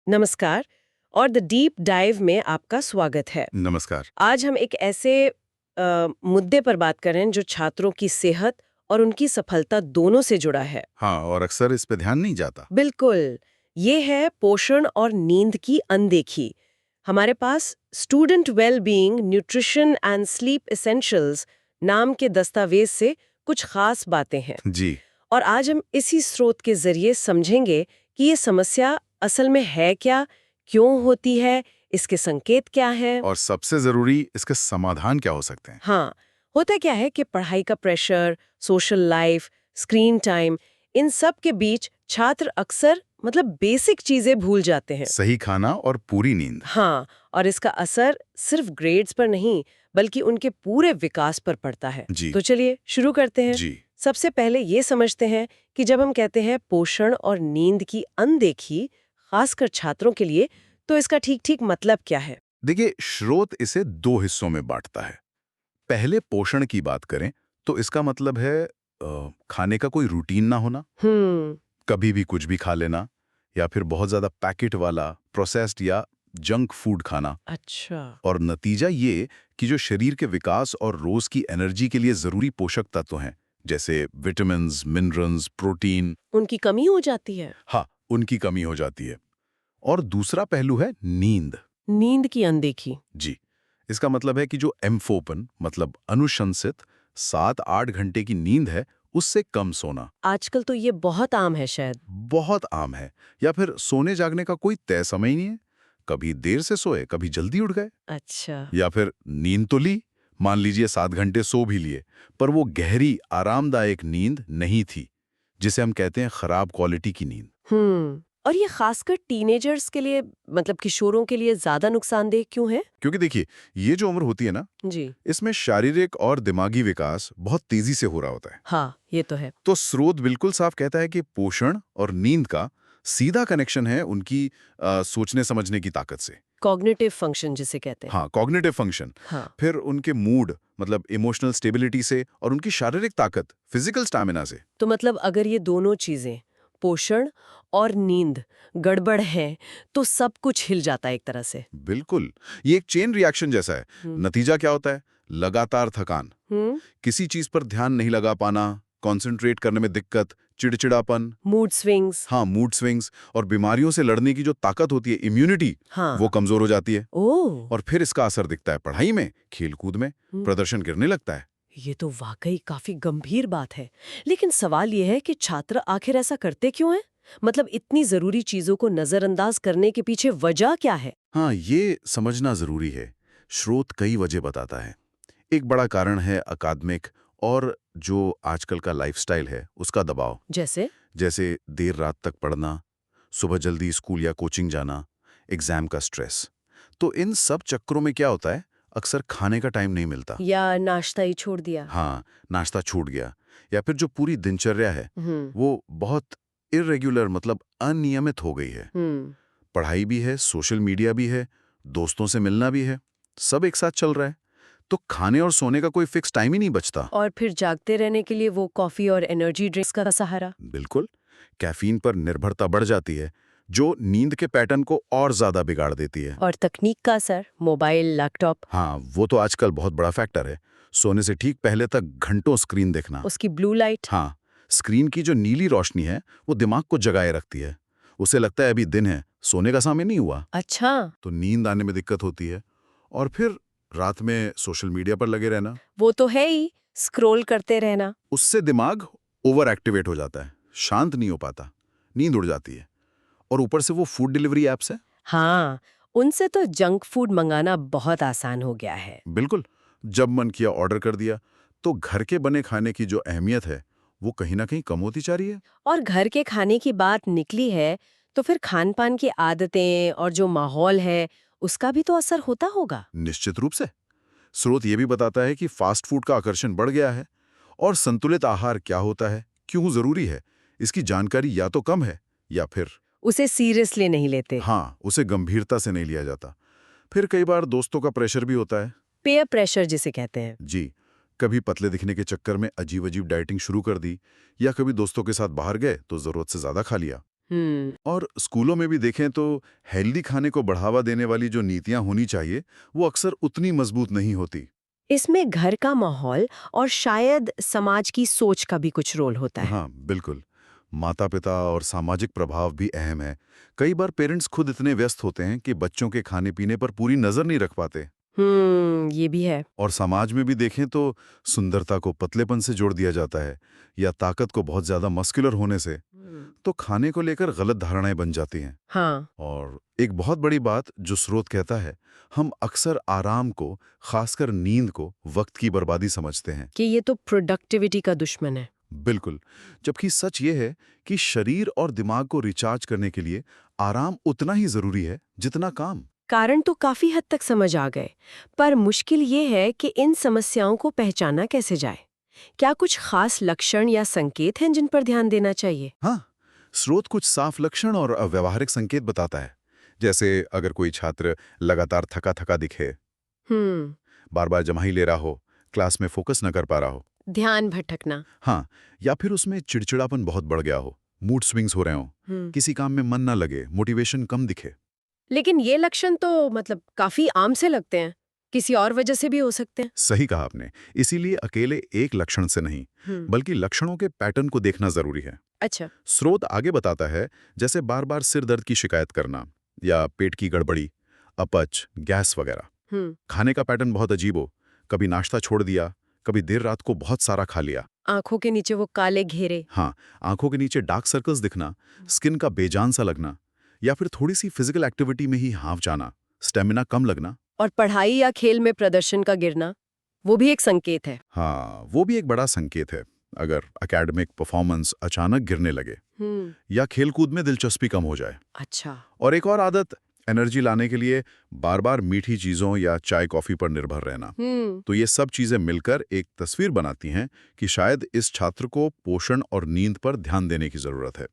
नमस्कार और the deep dive में आपका स्वागत है। नमस्कार। आज हम एक ऐसे मुद्दे पर बात कर रहे हैं जो छात्रों की सेहत और उनकी सफलता दोनों से जुड़ा है। हाँ, और अक्सर इस पे ध्यान नहीं जाता। बिल्कुल, ये है पोषण और नींद की अनदेखी। हमारे पास student well being nutrition and sleep essentials नाम के दस्तावेज से कुछ खास बातें हैं जी। और आज हम इसी स्रोत के जरिए समझेंगे कि ये समस्या असल में है क्या, क्यों होती है, इसके संकेत क्या हैं। और सबसे जरूरी इसके समाधान क्या हो सकते हैं। हाँ, होता क्या है कि पढ़ाई का pressure, social life, screen time, इन सब के बीच छात्र अक्सर बेसिक चीजें भूल जाते हैं। सही खाना और पूरी नींद। हाँ, और इसका असर सिर्फ ग्रेड्स पर नहीं बल्कि उनके पूरे विकास पर पड़ता है। जी। तो चलिए शुरू करते हैं। जी। सबसे पहले ये समझते हैं कि जब हम कहते हैं पोषण और नींद की अनदेखी, खासकर छात्रों के लिए, तो इसका ठीक-ठीक मतलब क्या है? देखिए, स्रोत इसे दो हिस्सों में बांटता है। पहले पोषण की बात करें तो इसका मतलब है खाने का कोई रूटीन ना होना, हम्म, कभी भी कुछ भी खा लेना, या फिर बहुत ज्यादा पैकेट वाला प्रोसेस्ड या जंक फूड खाना। अच्छा। और नतीजा ये कि जो शरीर के विकास और रोज की एनर्जी के लिए जरूरी पोषक तत्व हैं, जैसे विटामिन्स, मिनरल्स, प्रोटीन, उनकी कमी हो जाती है। हाँ, उनकी कमी हो जाती है। और दूसरा पहलू है नींद। नींद की अनदेखी। जी। इसका मतलब है कि जो एम्फोपन मतलब अनुशंसित 7-8 घंटे की नींद है, उससे कम सोना आजकल तो ये बहुत आम है शायद। बहुत आम है। या फिर सोने जागने का कोई तय समय ही नहीं है, कभी देर से सोए, कभी जल्दी उठ गए। अच्छा। या फिर नींद तो ली, मान लीजिए 7 घंटे सो भी लिए, पर वो गहरी आरामदायक नींद नहीं थी, जिसे हम कहते हैं खराब क्वालिटी की नींद। और ये खासकर टीनेजर्स के लिए, किशोरों के लिए ज्यादा नुकसानदेह क्यों है? क्योंकि देखिए, ये जो उम्र होती है ना, जी। इसमें शारीरिक और दिमागी विकास बहुत तेजी से हो रहा होता है। हाँ, ये तो है। तो स्रोत बिल्कुल साफ कहता है कि पोषण और नींद का सीधा कनेक्शन है उनकी सोचने समझने की ताकत से। कॉग्निटिव फंक्शन जिसे कहते हैं। हाँ, कॉग्निटिव फंक्शन। हाँ। फिर उनके मूड मतलब इमोशनल स्टेबिलिटी से, और उनकी शारीरिक ताकत फिजिकल स्टैमिना से। तो अगर ये दोनों चीजें, पोषण और नींद, गड़बड़ है तो सब कुछ हिल जाता है एक तरह से। बिल्कुल, ये एक चेन रिएक्शन जैसा है। हम्म। नतीजा क्या होता है? लगातार थकान, हम्म। किसी चीज पर ध्यान नहीं लगा पाना, कंसंट्रेट करने में दिक्कत, चिड़चिड़ापन, मूड स्विंग्स। हाँ, मूड स्विंग्स, और बीमारियों से लड़ने की जो ताकत होती है, इम्यूनिटी, हाँ। वो कमजोर हो जाती है। ओह। और फिर इसका असर दिखता है पढ़ाई में, खेलकूद में, प्रदर्शन गिरने लगता है। ये तो वाकई काफी गंभीर बात है। लेकिन सवाल ये है कि छात्र आखिर ऐसा करते क्यों हैं? इतनी जरूरी चीजों को नजरअंदाज करने के पीछे वजह क्या है? हाँ, ये समझना जरूरी है। स्रोत कई वजह बताता है। एक बड़ा कारण है अकादमिक और जो आजकल का लाइफस्टाइल है, उसका दबाव। जैसे? जैसे देर रात तक पढ़ना, सुबह जल्दी स्कूल या कोचिंग जाना, एग्जाम का स्ट्रेस। तो इन सब चक्करों में क्या होता है, अक्सर खाने का टाइम नहीं मिलता। या नाश्ता ही छोड़ दिया। हाँ, नाश्ता छूट गया। या फिर जो पूरी दिनचर्या है, हम्म। वो बहुत इरेगुलर मतलब अनियमित हो गई है। हम्म। पढ़ाई भी है, सोशल मीडिया भी है, दोस्तों से मिलना भी है, सब एक साथ चल रहा है। तो खाने और सोने का कोई फिक्स टाइम ही नहीं बचता। और फिर जागते रहने के लिए वो कॉफी और एनर्जी ड्रिंक्स का सहारा। बिल्कुल, कैफीन पर निर्भरता बढ़ जाती है, जो नींद के पैटर्न को और ज्यादा बिगाड़ देती है। और तकनीक का असर, मोबाइल, लैपटॉप, हाँ, वो तो आजकल बहुत बड़ा फैक्टर है। सोने से ठीक पहले तक घंटों स्क्रीन देखना। उसकी ब्लू लाइट। हाँ, स्क्रीन की जो नीली रोशनी है, वो दिमाग को जगाए रखती है। उसे लगता है अभी दिन है, सोने का समय नहीं हुआ। अच्छा। तो नींद आने में दिक्कत होती है। और फिर रात में सोशल मीडिया पर लगे रहना, वो तो है ही, स्क्रॉल करते रहना। उससे दिमाग ओवर एक्टिवेट हो जाता है, शांत नहीं हो पाता, नींद उड़ जाती है। और ऊपर से वो फूड डिलीवरी ऐप्स है। हाँ, उनसे तो जंक फूड मंगाना बहुत आसान हो गया है। बिल्कुल, जब मन किया ऑर्डर कर दिया। तो घर के बने खाने की जो अहमियत है, वो कहीं ना कहीं कम होती जा रही है। और घर के खाने की बात निकली है तो फिर खान पान की आदतें और जो माहौल है उसका भी तो असर होता होगा। निश्चित रूप से। स्रोत ये भी बताता है कि फास्ट फूड का आकर्षण बढ़ गया है, और संतुलित आहार क्या होता है, क्यों जरूरी है, इसकी जानकारी या तो कम है, या फिर उसे सीरियसली नहीं लेते। हाँ, उसे गंभीरता से नहीं लिया जाता। फिर कई बार दोस्तों का प्रेशर भी होता है। पेयर प्रेशर जिसे कहते हैं। जी, कभी पतले दिखने के चक्कर में अजीब अजीब डाइटिंग शुरू कर दी, या कभी दोस्तों के साथ बाहर गए तो जरूरत से ज्यादा खा लिया। और स्कूलों में भी देखें तो हेल्दी खाने को बढ़ावा देने वाली जो नीतियां होनी चाहिए वो अक्सर उतनी मजबूत नहीं होती। इसमें घर का माहौल और शायद समाज की सोच का भी कुछ रोल होता है। हाँ, बिल्कुल। माता पिता और सामाजिक प्रभाव भी अहम है। कई बार पेरेंट्स खुद इतने व्यस्त होते हैं कि बच्चों के खाने पीने पर पूरी नजर नहीं रख पाते। ये भी है। और समाज में भी देखें तो सुंदरता को पतलेपन से जोड़ दिया जाता है या ताकत को बहुत ज्यादा मस्कुलर होने से। तो खाने को लेकर गलत धारणाएं बन जाती हैं। हाँ। और एक बहुत बड़ी बात जो स्रोत कहता है, हम अक्सर आराम को, खासकर नींद को, वक्त की बर्बादी समझते हैं। कि ये तो प्रोडक्टिविटी का दुश्मन है। बिल्कुल। जबकि सच ये है कि शरीर और दिमाग को रिचार्ज करने के लिए आराम उतना ही जरूरी है जितना काम। कारण तो काफी हद तक समझ आ गए, पर मुश्किल ये है कि इन समस्याओं को पहचाना कैसे जाए। क्या कुछ खास लक्षण या संकेत हैं जिन पर ध्यान देना चाहिए? हाँ, स्रोत कुछ साफ लक्षण और व्यवहारिक संकेत बताता है। जैसे अगर कोई छात्र लगातार थका थका दिखे, हम्म। बार बार जम्हाई ले रहा हो, क्लास में फोकस न कर पा रहा हो। ध्यान भटकना। हाँ, या फिर उसमें चिड़चिड़ापन बहुत बढ़ गया हो, मूड स्विंग्स हो रहे हो, किसी काम में मन ना लगे, मोटिवेशन कम दिखे। लेकिन ये लक्षण तो काफी आम से लगते हैं, किसी और वजह से भी हो सकते हैं। सही कहा आपने। इसीलिए अकेले एक लक्षण से नहीं, बल्कि लक्षणों के पैटर्न को देखना जरूरी है। अच्छा। स्रोत आगे बताता है, जैसे बार बार सिर दर्द की शिकायत करना या पेट की गड़बड़ी, अपच, गैस वगैरह। खाने का पैटर्न बहुत अजीब हो, कभी नाश्ता छोड़ दिया, कभी देर रात को बहुत सारा खा लिया। आंखों के नीचे वो काले घेरे। हाँ, आंखों के नीचे डार्क सर्कल्स दिखना, स्किन का बेजान सा लगना, या फिर थोड़ी सी फिजिकल एक्टिविटी में ही हाफ जाना, स्टेमिना कम लगना। और पढ़ाई या खेल में प्रदर्शन का गिरना, वो भी एक संकेत है। हाँ, वो भी एक बड़ा संकेत है। अगर एकेडमिक परफॉर्मेंस अचानक गिरने लगे या खेलकूद में दिलचस्पी कम हो जाए। अच्छा। और एक और आदत, एनर्जी लाने के लिए बार बार मीठी चीजों या चाय कॉफी पर निर्भर रहना। तो ये सब चीजें मिलकर एक तस्वीर बनाती हैं कि शायद इस छात्र को पोषण और नींद पर ध्यान देने की जरूरत है।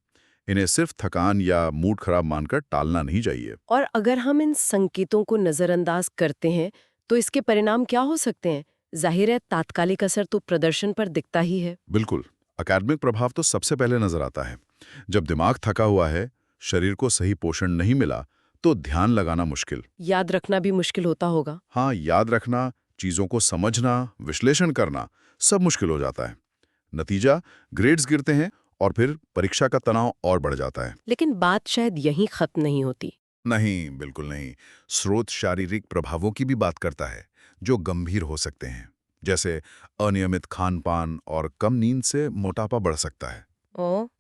इन्हें सिर्फ थकान या मूड खराब मानकर टालना नहीं चाहिए। और अगर हम इन संकेतों को नजरअंदाज करते हैं तो इसके परिणाम क्या हो सकते हैं? जाहिर है तात्कालिक असर तो प्रदर्शन पर दिखता ही है। बिल्कुल। एकेडमिक प्रभाव तो सबसे पहले नजर आता है। जब दिमाग थका हुआ है, शरीर को सही पोषण नहीं मिला, तो ध्यान लगाना मुश्किल, याद रखना भी मुश्किल होता होगा। हाँ, याद रखना, चीजों को समझना, विश्लेषण करना, सब मुश्किल हो जाता है। नतीजा, ग्रेड्स गिरते हैं और फिर परीक्षा का तनाव और बढ़ जाता है। लेकिन बात शायद यहीं खत्म नहीं होती। नहीं, बिल्कुल नहीं। स्रोत शारीरिक प्रभावों की भी बात करता है, जो गंभीर हो सकते हैं। जैसे अनियमित खान-पान और कम नींद से मोटापा बढ़ सकता है।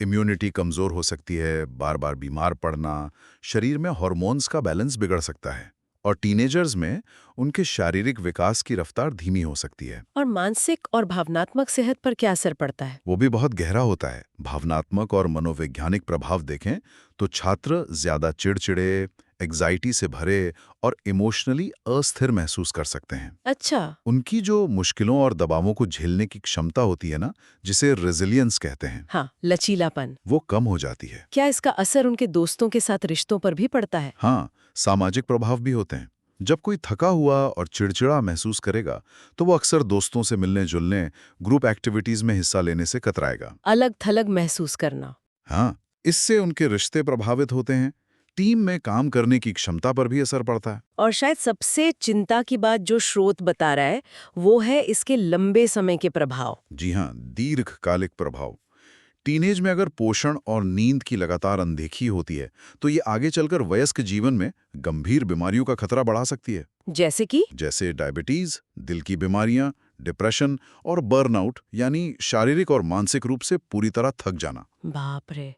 इम्यूनिटी कमजोर हो सकती है, बार बार बीमार पड़ना, शरीर में हार्मोन्स का बैलेंस बिगड़ सकता है। और टीनेजर्स में उनके शारीरिक विकास की रफ्तार धीमी हो सकती है। और मानसिक और भावनात्मक सेहत पर क्या असर पड़ता है? वो भी बहुत गहरा होता है। भावनात्मक और मनोवैज्ञानिक प्रभाव देखें तो छात्र ज्यादा चिड़चिड़े, एग्जाइटी से भरे और इमोशनली अस्थिर महसूस कर सकते हैं। अच्छा। उनकी जो मुश्किलों और दबावों को झेलने की क्षमता होती है ना, जिसे रेजिलियंस कहते हैं, हाँ, लचीलापन, वो कम हो जाती है। क्या इसका असर उनके दोस्तों के साथ रिश्तों पर भी पड़ता है? हाँ, सामाजिक प्रभाव भी होते हैं। जब कोई थका हुआ और चिड़चिड़ा महसूस करेगा, तो वो अक्सर दोस्तों से मिलने जुलने, ग्रुप एक्टिविटीज में हिस्सा लेने से कतराएगा। अलग थलग महसूस करना। हाँ, इससे उनके रिश्ते प्रभावित होते हैं, टीम में काम करने की क्षमता पर भी असर पड़ता है। और शायद सबसे चिंता की बात जो स्रोत बता रहा है वो है इसके लंबे समय के प्रभाव। जी हाँ, दीर्घकालिक प्रभाव। टीनेज में अगर पोषण और नींद की लगातार अनदेखी होती है, तो ये आगे चलकर वयस्क जीवन में गंभीर बीमारियों का खतरा बढ़ा सकती है। जैसे डायबिटीज, दिल की बीमारियां, डिप्रेशन और बर्नआउट, यानी शारीरिक और मानसिक रूप से पूरी तरह थक जाना। बाप रे।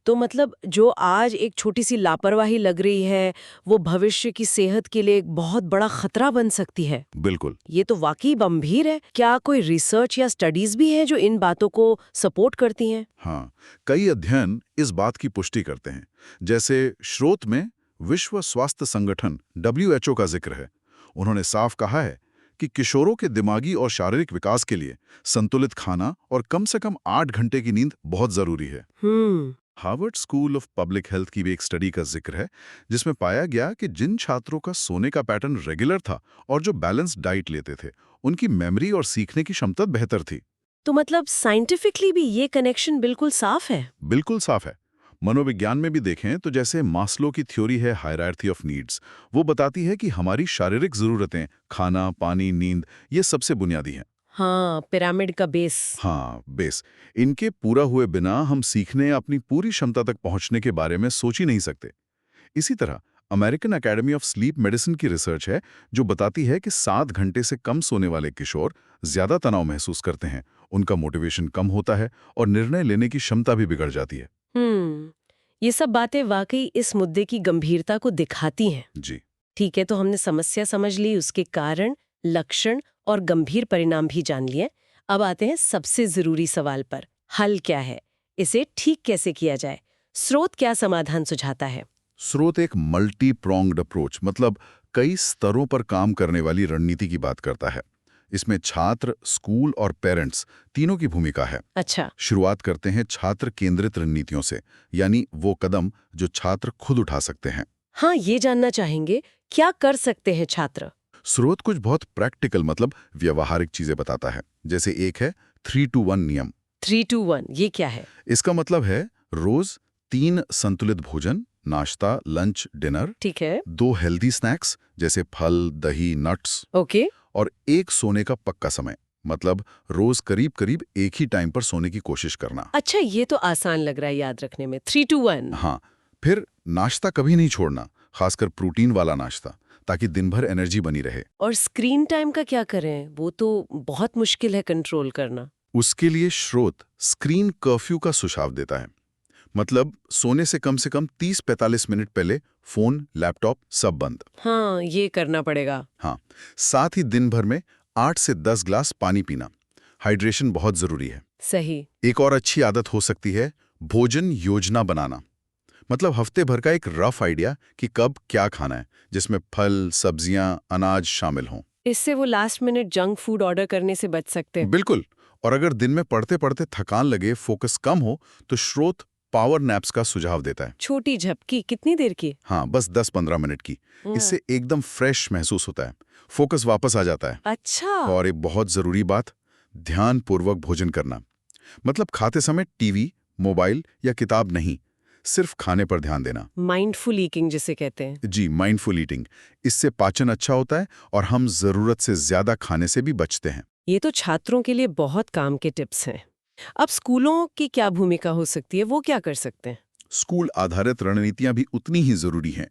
तो जो आज एक छोटी सी लापरवाही लग रही है वो भविष्य की सेहत के लिए एक बहुत बड़ा खतरा बन सकती है। बिल्कुल। ये तो वाकई गंभीर है। क्या कोई रिसर्च या स्टडीज भी है जो इन बातों को सपोर्ट करती हैं? हाँ, कई अध्ययन इस बात की पुष्टि करते हैं। जैसे स्रोत में विश्व स्वास्थ्य संगठन WHO का जिक्र है। उन्होंने साफ कहा है कि किशोरों के दिमागी और शारीरिक विकास के लिए संतुलित खाना और कम से कम 8 घंटे की नींद बहुत जरूरी है। Harvard school of public health की भी एक स्टडी का जिक्र है, जिसमें पाया गया कि जिन छात्रों का सोने का पैटर्न रेगुलर था और जो बैलेंस डाइट लेते थे, उनकी मेमोरी और सीखने की क्षमता बेहतर थी। तो साइंटिफिकली भी ये कनेक्शन बिल्कुल साफ है। बिल्कुल साफ है। मनोविज्ञान में भी देखें तो जैसे मास्लो की थ्योरी है हायरार्की ऑफ नीड्स, वो बताती है कि हमारी शारीरिक ज़रूरतें खाना, पानी, नींद ये सबसे बुनियादी हैं। हाँ, पिरामिड का बेस। हाँ, बेस। इनके पूरा हुए बिना हम सीखने या अपनी पूरी क्षमता तक पहुंचने के बारे में सोच ही नहीं सकते। इसी तरह American academy of sleep medicine की रिसर्च है जो बताती है कि 7 घंटे से कम सोने वाले किशोर ज्यादा तनाव महसूस करते हैं, उनका मोटिवेशन कम होता है और निर्णय लेने की क्षमता भी बिगड़ जाती है। ये सब बातें वाकई इस मुद्दे की गंभीरता को दिखाती हैं। जी। ठीक है, तो हमने समस्या समझ ली, उसके कारण, लक्षण और गंभीर परिणाम भी जान लिए। अब आते हैं सबसे जरूरी सवाल पर, हल क्या है? इसे ठीक कैसे किया जाए? स्रोत क्या समाधान सुझाता है? स्रोत एक मल्टी प्रोंग्ड अप्रोच, मतलब कई स्तरों पर काम करने वाली रणनीति की बात करता है। इसमें छात्र, स्कूल और पेरेंट्स तीनों की भूमिका है। अच्छा। शुरुआत करते हैं छात्र केंद्रित रणनीतियों से, यानी वो कदम जो छात्र खुद उठा सकते हैं। हाँ, ये जानना चाहेंगे, क्या कर सकते हैं छात्र? स्रोत कुछ बहुत प्रैक्टिकल, मतलब व्यवहारिक चीजें बताता है। जैसे एक है 3-2-1 नियम। 3-2-1 ये क्या है? इसका मतलब है रोज 3 संतुलित भोजन, नाश्ता, लंच, डिनर, ठीक है। 2 हेल्दी स्नैक्स जैसे फल, दही, नट्स, ओके। और 1 सोने का पक्का समय, मतलब रोज करीब करीब एक ही टाइम पर सोने की कोशिश करना। अच्छा, ये तो आसान लग रहा है याद रखने में। 3-2-1। हाँ, फिर नाश्ता कभी नहीं छोड़ना, खासकर प्रोटीन वाला नाश्ता, ताकि दिन भर एनर्जी बनी रहे। और स्क्रीन टाइम का क्या करें? वो तो बहुत मुश्किल है कंट्रोल करना। उसके लिए स्रोत स्क्रीन कर्फ्यू का सुझाव देता है, मतलब सोने से कम 30-45 मिनट पहले फोन, लैपटॉप सब बंद। हाँ, ये करना पड़ेगा। हाँ, साथ ही दिन भर में 8 से 10 ग्लास पानी पीना। हाइड्रेशन बहुत जरूरी है। सही। एक और अच्छी आदत हो सकती है भोजन योजना बनाना, मतलब हफ्ते भर का एक रफ आइडिया कि कब क्या खाना है, जिसमें फल, सब्जियां, अनाज शामिल हों। इससे वो last minute junk food order करने से बच सकते हैं। बिल्कुल। और अगर दिन में पढ़ते पढ़ते थकान लगे, फोकस कम हो, तो स्रोत पावर नैप्स का सुझाव देता है। छोटी झपकी कितनी देर की? हाँ, बस 10-15 मिनट की। इससे एकदम फ्रेश महसूस होता है, फोकस वापस आ जाता है। अच्छा। और एक बहुत जरूरी बात, ध्यानपूर्वक भोजन करना, मतलब खाते समय टीवी, मोबाइल या किताब नहीं, सिर्फ खाने पर ध्यान देना। माइंडफुल ईटिंग जिसे कहते हैं। जी, माइंडफुल ईटिंग। इससे पाचन अच्छा होता है और हम जरूरत से ज्यादा खाने से भी बचते हैं। ये तो छात्रों के लिए बहुत काम के टिप्स हैं। अब स्कूलों की क्या भूमिका हो सकती है? वो क्या कर सकते हैं? स्कूल आधारित रणनीतियां भी उतनी ही जरूरी हैं।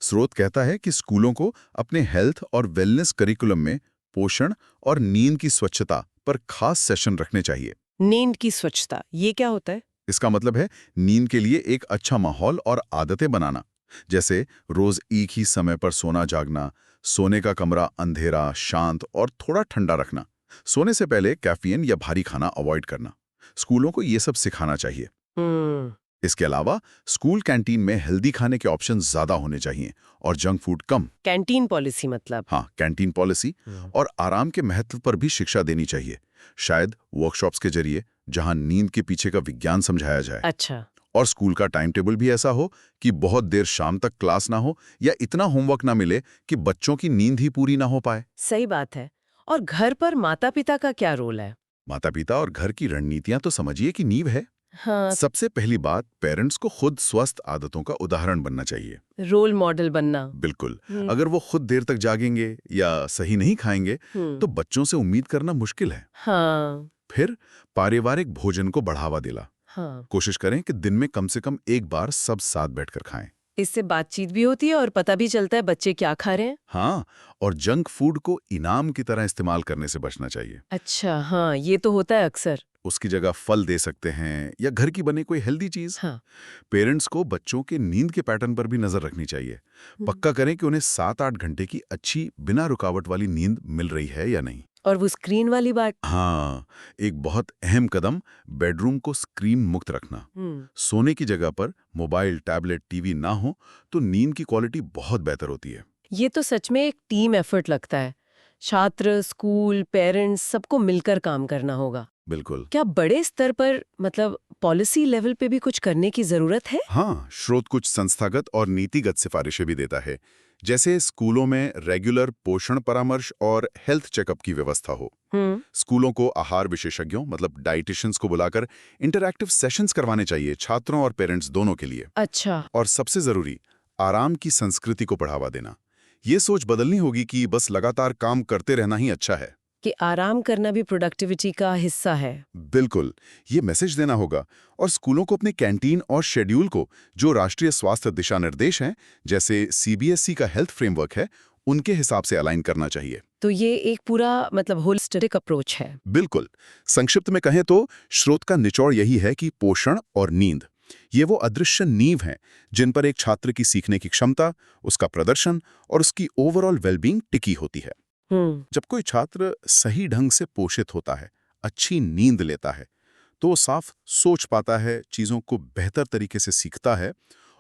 स्रोत कहता है कि स्कूलों को अपने हेल्थ और वेलनेस करिकुलम में पोषण और नींद की स्वच्छता पर खास सेशन रखने चाहिए। नींद की स्वच्छता, ये क्या होता है? इसका मतलब है नींद के लिए एक अच्छा माहौल और आदतें बनाना, जैसे रोज एक ही समय पर सोना जागना, सोने का कमरा अंधेरा, शांत और थोड़ा ठंडा रखना, सोने से पहले कैफीन या भारी खाना अवॉइड करना। स्कूलों को ये सब सिखाना चाहिए। हम्म। इसके अलावा स्कूल कैंटीन में हेल्दी खाने के ऑप्शन ज्यादा होने चाहिए और जंक फूड कम। कैंटीन पॉलिसी मतलब? हाँ, कैंटीन पॉलिसी और आराम के महत्व पर भी शिक्षा देनी चाहिए, शायद वर्कशॉप्स के जरिए, जहां नींद के पीछे का विज्ञान समझाया जाए। अच्छा। और स्कूल का टाइम टेबल भी ऐसा हो कि बहुत देर शाम तक क्लास ना हो या इतना होमवर्क ना मिले कि बच्चों की नींद ही पूरी ना हो पाए। सही बात है। और घर पर माता पिता का क्या रोल है? माता पिता और घर की रणनीतियां तो समझिए कि नींव है। हाँ। सबसे पहली बात, पेरेंट्स को खुद स्वस्थ आदतों का उदाहरण बनना चाहिए। रोल मॉडल बनना। बिल्कुल। अगर वो खुद देर तक जागेंगे या सही नहीं खाएंगे तो बच्चों से उम्मीद करना मुश्किल है। हाँ। फिर पारिवारिक भोजन को बढ़ावा देना। हाँ। कोशिश करें कि दिन में कम से कम एक बार सब साथ बैठकर खाएं। इससे बातचीत भी होती है और पता भी चलता है बच्चे क्या खा रहे हैं। हाँ, और जंक फूड को इनाम की तरह इस्तेमाल करने से बचना चाहिए। अच्छा, हाँ, ये तो होता है अक्सर। उसकी जगह फल दे सकते हैं या घर की बनी कोई हेल्दी चीज। हाँ। पेरेंट्स को बच्चों के नींद के पैटर्न पर भी नजर रखनी चाहिए। पक्का करें कि उन्हें 7-8 घंटे की अच्छी बिना रुकावट वाली नींद मिल रही है या नहीं। और वो स्क्रीन वाली बात? हाँ, एक बहुत अहम कदम, बेडरूम को स्क्रीन मुक्त रखना। सोने की जगह पर मोबाइल, टैबलेट, टीवी ना हो तो नींद की क्वालिटी बहुत बेहतर होती है। ये तो सच में एक टीम एफर्ट लगता है। छात्र, स्कूल, पेरेंट्स सबको मिलकर काम करना होगा। बिल्कुल। क्या बड़े स्तर पर मतलब पॉलिसी लेवल पे भी कुछ करने की जरूरत है? हाँ, स्रोत कुछ संस्थागत और नीतिगत सिफारिशें भी देता है, जैसे स्कूलों में रेगुलर पोषण परामर्श और हेल्थ चेकअप की व्यवस्था हो। स्कूलों को आहार विशेषज्ञों मतलब डाइटिशियंस को बुलाकर इंटरैक्टिव सेशंस करवाने चाहिए, छात्रों और पेरेंट्स दोनों के लिए। अच्छा। और सबसे जरूरी, आराम की संस्कृति को बढ़ावा देना। ये सोच बदलनी होगी कि बस लगातार काम करते रहना ही अच्छा है। कि आराम करना भी प्रोडक्टिविटी का हिस्सा है। बिल्कुल, ये मैसेज देना होगा। और स्कूलों को अपने कैंटीन और शेड्यूल को जो राष्ट्रीय स्वास्थ्य दिशा निर्देश हैं, जैसे सीबीएसई का हेल्थ फ्रेमवर्क है, उनके हिसाब से अलाइन करना चाहिए। तो ये एक पूरा मतलब होलिस्टिक अप्रोच है। बिल्कुल। संक्षिप्त में कहें तो स्रोत का निचोड़ यही है कि पोषण और नींद, ये वो अदृश्य नींव हैं जिन पर एक छात्र की सीखने की क्षमता, उसका प्रदर्शन और उसकी ओवरऑल वेलबींग टिकी होती है। जब कोई छात्र सही ढंग से पोषित होता है, अच्छी नींद लेता है, तो वो साफ सोच पाता है, चीज़ों को बेहतर तरीके से सीखता है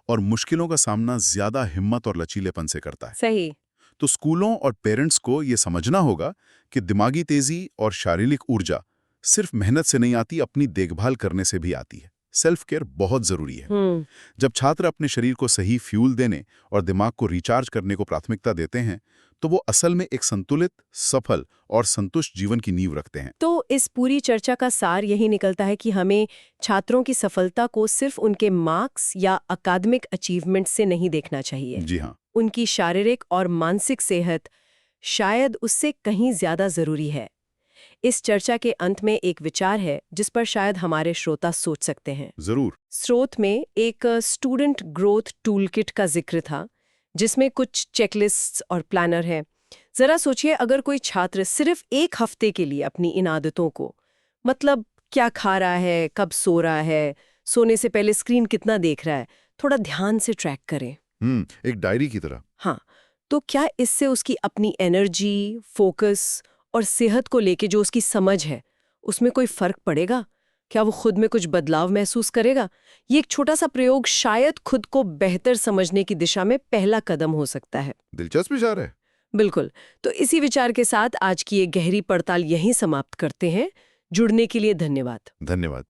और मुश्किलों का सामना ज्यादा हिम्मत और लचीलेपन से करता है। सही। तो स्कूलों और पेरेंट्स को ये समझना होगा कि दिमागी तेजी और शारीरिक ऊर्जा सिर्फ मेहनत से नहीं आती, अपनी देखभाल करने से भी आती है। सेल्फ केयर बहुत जरूरी है। जब छात्र अपने शरीर को सही फ्यूल देने और दिमाग को रिचार्ज करने को प्राथमिकता देते हैं, तो वो असल में एक संतुलित, सफल और संतुष्ट जीवन की नींव रखते हैं। तो इस पूरी चर्चा का सार यही निकलता है कि हमें छात्रों की सफलता को सिर्फ उनके मार्क्स या अकादमिक अचीवमेंट से नहीं देखना चाहिए। जी हाँ। उनकी शारीरिक और मानसिक सेहत शायद उससे कहीं ज्यादा जरूरी है। इस चर्चा के अंत में एक विचार है जिस पर शायद हमारे श्रोता सोच सकते हैं। जरूर। स्रोत में एक स्टूडेंट ग्रोथ टूलकिट का जिक्र था, जिसमें कुछ चेकलिस्ट्स और प्लानर है। जरा सोचिए, अगर कोई छात्र सिर्फ एक हफ्ते के लिए अपनी इन आदतों को, मतलब क्या खा रहा है, कब सो रहा है, सोने से पहले स्क्रीन कितना देख रहा है, थोड़ा ध्यान से ट्रैक करे। एक डायरी की तरह। हाँ, तो क्या इससे उसकी अपनी एनर्जी, फोकस और सेहत को लेके जो उसकी समझ है, उसमें कोई फर्क पड़ेगा? क्या वो खुद में कुछ बदलाव महसूस करेगा? ये एक छोटा सा प्रयोग शायद खुद को बेहतर समझने की दिशा में पहला कदम हो सकता है। दिलचस्प विचार है। बिल्कुल। तो इसी विचार के साथ आज की ये गहरी पड़ताल यहीं समाप्त करते हैं। जुड़ने के लिए धन्यवाद। धन्यवाद।